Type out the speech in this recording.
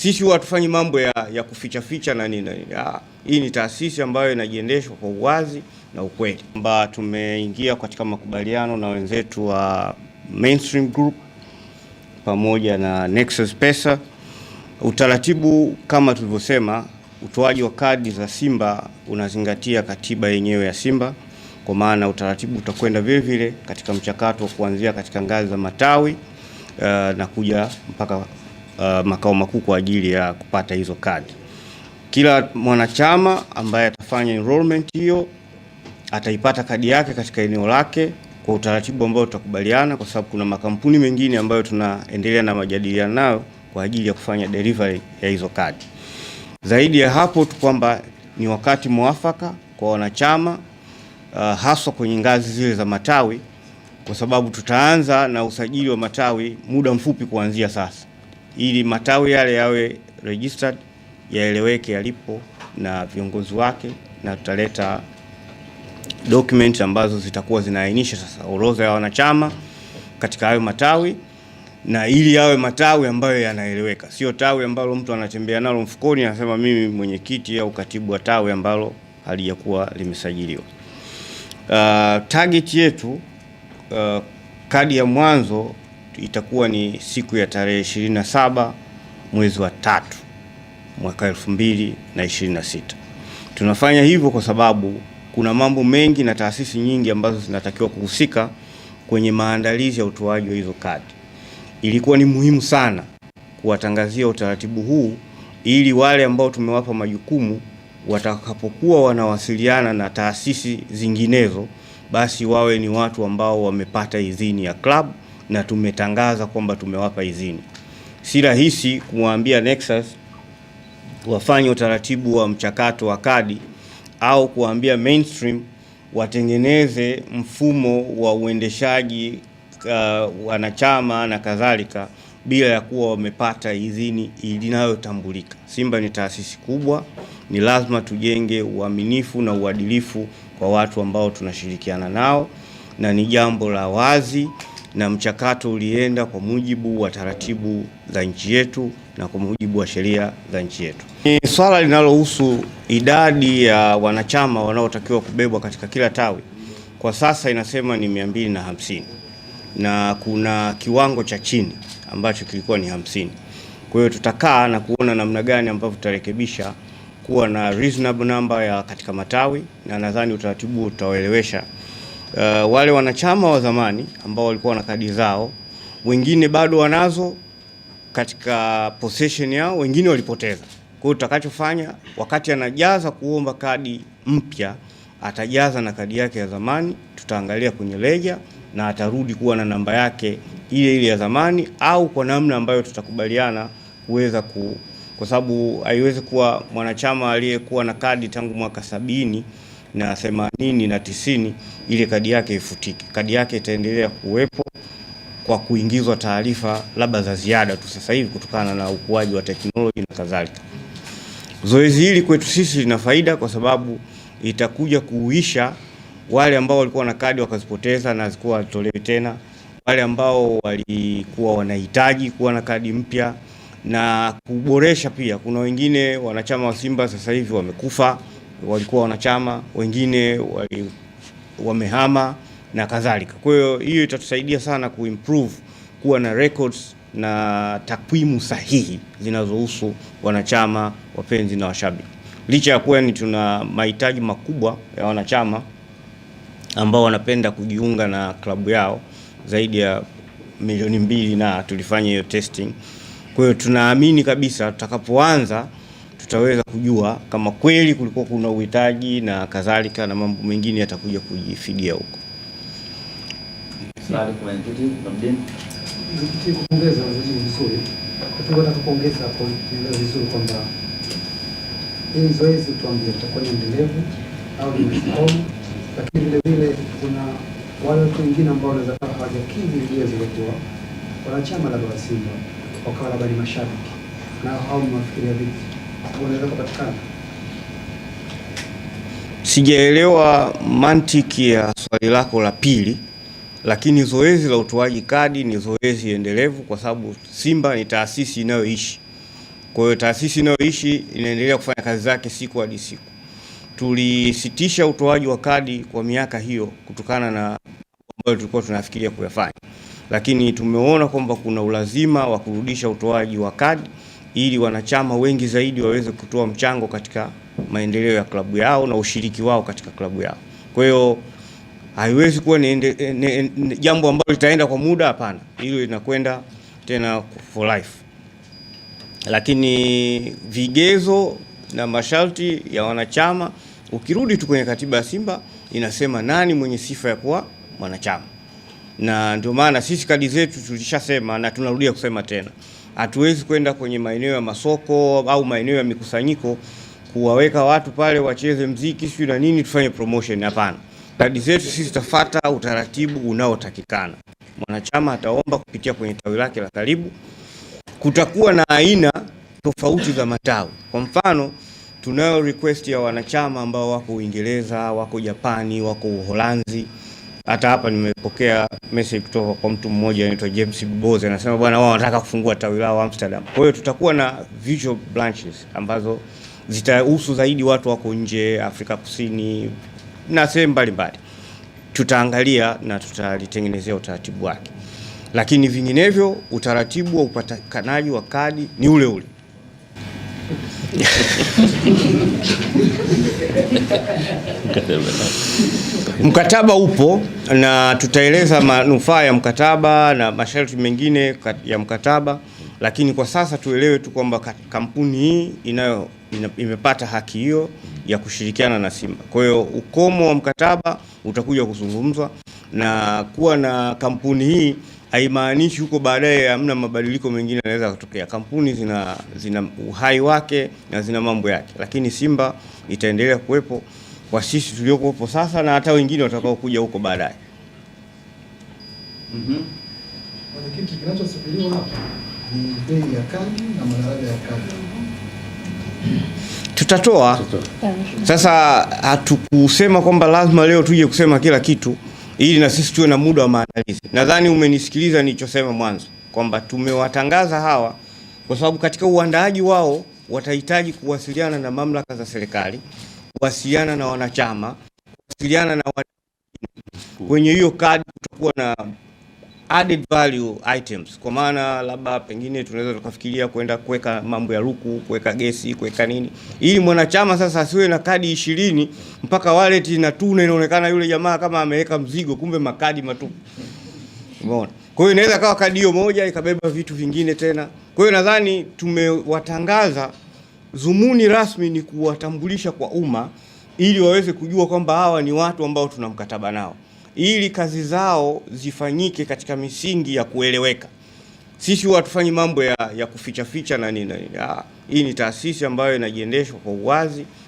Sisi hatufanyi mambo ya kuficha ficha na nini. Hii ni taasisi ambayo inajiendeshwa kwa uwazi na ukweli. Kwamba tumeingia katika makubaliano na wenzetu wa Mainstream Group pamoja na Nexus Pesa. Utaratibu kama tulivyosema, utoaji wa kadi za Simba unazingatia katiba yenyewe ya Simba, kwa maana utaratibu utakwenda vile vile katika mchakato wa kuanzia katika ngazi za matawi na kuja mpaka makao makuu kwa ajili ya kupata hizo kadi. Kila mwanachama ambaye atafanya enrollment hiyo ataipata kadi yake katika eneo lake kwa utaratibu ambao tutakubaliana, kwa sababu kuna makampuni mengine ambayo tunaendelea na majadiliano nayo kwa ajili ya kufanya delivery ya hizo kadi. Zaidi ya hapo tu kwamba ni wakati mwafaka kwa wanachama haswa kwenye ngazi zile za matawi, kwa sababu tutaanza na usajili wa matawi muda mfupi kuanzia sasa, ili matawi yale yawe registered, yaeleweke yalipo na viongozi wake, na tutaleta document ambazo zitakuwa zinaainisha sasa orodha ya wanachama katika hayo matawi, na ili yawe matawi ambayo yanaeleweka, sio tawi ambalo mtu anatembea nalo mfukoni anasema mimi mwenyekiti au katibu wa tawi ambalo halijakuwa limesajiliwa. Target yetu kadi ya mwanzo itakuwa ni siku ya tarehe 27 mwezi wa 3 mwaka 2026. Tunafanya hivyo kwa sababu kuna mambo mengi na taasisi nyingi ambazo zinatakiwa kuhusika kwenye maandalizi ya utoaji wa hizo kadi. Ilikuwa ni muhimu sana kuwatangazia utaratibu huu, ili wale ambao tumewapa majukumu watakapokuwa wanawasiliana na taasisi zinginezo, basi wawe ni watu ambao wamepata idhini ya club na tumetangaza kwamba tumewapa idhini. Si rahisi kumwambia Nexus wafanye utaratibu wa mchakato wa kadi au kuambia Mainstream watengeneze mfumo wa uendeshaji wanachama na kadhalika bila ya kuwa wamepata idhini inayotambulika. Simba ni taasisi kubwa, ni lazima tujenge uaminifu na uadilifu kwa watu ambao tunashirikiana nao, na ni jambo la wazi, na mchakato ulienda kwa mujibu wa taratibu za nchi yetu na kwa mujibu wa sheria za nchi yetu. Ni swala linalohusu idadi ya wanachama wanaotakiwa kubebwa katika kila tawi. Kwa sasa inasema ni 250 na kuna kiwango cha chini ambacho kilikuwa ni 50. Kwa hiyo tutakaa na kuona namna gani ambavyo tutarekebisha kuwa na reasonable number ya katika matawi, na nadhani utaratibu utawaelewesha wale wanachama wa zamani ambao walikuwa na kadi zao, wengine bado wanazo katika possession yao, wengine walipoteza. Kwa hiyo tutakachofanya, wakati anajaza kuomba kadi mpya, atajaza na kadi yake ya zamani, tutaangalia kwenye ledger na atarudi kuwa na namba yake ile ile ya zamani, au kwa namna ambayo tutakubaliana kuweza kwa sababu haiwezi kuwa mwanachama aliyekuwa na kadi tangu mwaka 70 na 80 na 90 ile kadi yake ifutike. Kadi yake itaendelea kuwepo kwa kuingizwa taarifa labda za ziada tu sasa hivi kutokana na ukuaji wa teknolojia na kadhalika. Zoezi hili kwetu sisi lina faida kwa sababu itakuja kuuisha wale ambao walikuwa na kadi wakazipoteza na zikuwa watolewe tena, wale ambao walikuwa wanahitaji kuwa na kadi mpya, na kuboresha pia. Kuna wengine wanachama wa Simba sasa hivi wamekufa, walikuwa wanachama, wengine wamehama na kadhalika. Kwa hiyo itatusaidia sana kuimprove, kuwa na records na takwimu sahihi zinazohusu wanachama, wapenzi na washabiki. Licha ya kuwa ni tuna mahitaji makubwa ya wanachama ambao wanapenda kujiunga na klabu yao zaidi ya 2 milioni, na tulifanya hiyo testing. Kwa hiyo tunaamini kabisa tutakapoanza tutaweza kujua kama kweli kulikuwa kuna uhitaji na kadhalika, na mambo mengine yatakuja kujifidia huko. Swali kwa mwenyekiti Mdeni. Kupongeza vizuri. Nataka kupongeza kwa vizuri kwamba hili zoezi tuambie litakuwa endelevu au ni mfumo, lakini vile vile kuna wale watu wengine ambao wanaweza kuwa hawajakidhi vigezo vya kuwa wanachama wa Simba wakawa labda ni mashabiki, na hao mnafikiria vipi wanaweza kupatikana? Sijaelewa mantiki ya swali lako la pili, lakini zoezi la utoaji kadi ni zoezi endelevu, kwa sababu Simba ni taasisi inayoishi. Kwa hiyo taasisi inayoishi inaendelea kufanya kazi zake siku hadi siku. Tulisitisha utoaji wa kadi kwa miaka hiyo kutokana na ambayo tulikuwa tunafikiria kuyafanya, lakini tumeona kwamba kuna ulazima wa kurudisha utoaji wa kadi ili wanachama wengi zaidi waweze kutoa mchango katika maendeleo ya klabu yao na ushiriki wao katika klabu yao. Kwa hiyo haiwezi kuwa ni jambo ambalo litaenda kwa muda, hapana. Hilo linakwenda tena for life. Lakini vigezo na masharti ya wanachama, ukirudi tu kwenye katiba ya Simba inasema nani mwenye sifa ya kuwa mwanachama. Na ndio maana sisi kadi zetu tulishasema na tunarudia kusema tena, hatuwezi kwenda kwenye maeneo ya masoko au maeneo ya mikusanyiko kuwaweka watu pale wacheze mziki sio na nini tufanye promotion, hapana. Kadi zetu sisi tutafuata utaratibu unaotakikana. Mwanachama ataomba kupitia kwenye tawi lake la karibu. Kutakuwa na aina tofauti za matawi. Kwa mfano, tunayo request ya wanachama ambao wako Uingereza, wako Japani, wako Uholanzi. Hata hapa nimepokea message kutoka kwa mtu mmoja anaitwa James Boze, anasema bwana wao wanataka kufungua tawi lao Amsterdam. Kwa hiyo tutakuwa na virtual branches ambazo zitahusu zaidi watu wako nje, Afrika Kusini na sehemu mbalimbali. Tutaangalia na tutalitengenezea utaratibu wake. Lakini vinginevyo utaratibu wa upatikanaji wa kadi ni ule ule. Mkataba upo na tutaeleza manufaa ya mkataba na masharti mengine ya mkataba, lakini kwa sasa tuelewe tu kwamba kampuni hii imepata haki hiyo ya kushirikiana na Simba. Kwa hiyo ukomo wa mkataba utakuja kuzungumzwa, na kuwa na kampuni hii haimaanishi huko baadaye hamna mabadiliko mengine yanaweza kutokea. Kampuni zina uhai wake na zina mambo yake, lakini Simba itaendelea kuwepo kwa sisi tuliokuwepo sasa na hata wengine watakao kuja huko baadaye. Kitu kinachosubiriwa hapa ni bei ya kadi na madaraja ya kadi. Tutatoa. Sasa hatukusema kwamba lazima leo tuje kusema kila kitu, ili na sisi tuwe na muda wa maandalizi. Nadhani umenisikiliza nilichosema mwanzo kwamba tumewatangaza hawa kwa sababu katika uandaaji wao watahitaji kuwasiliana na mamlaka za serikali, kuwasiliana na wanachama, kuwasiliana na kwenye hiyo kadi kutakuwa na added value items. Kwa maana labda pengine tunaweza tukafikiria kwenda kuweka mambo ya ruku, kuweka gesi, kuweka nini, ili mwanachama sasa asiwe na kadi 20 mpaka wallet inatuna inaonekana yule jamaa kama ameweka mzigo kumbe makadi matupu. Umeona? Kwa hiyo inaweza kawa kadi hiyo moja ikabeba vitu vingine tena. Kwa hiyo nadhani tumewatangaza, dhumuni rasmi ni kuwatambulisha kwa umma ili waweze kujua kwamba hawa ni watu ambao tuna mkataba nao, ili kazi zao zifanyike katika misingi ya kueleweka. Sisi hatufanyi mambo ya kuficha ficha na nini. Hii ni taasisi ambayo inajiendeshwa kwa uwazi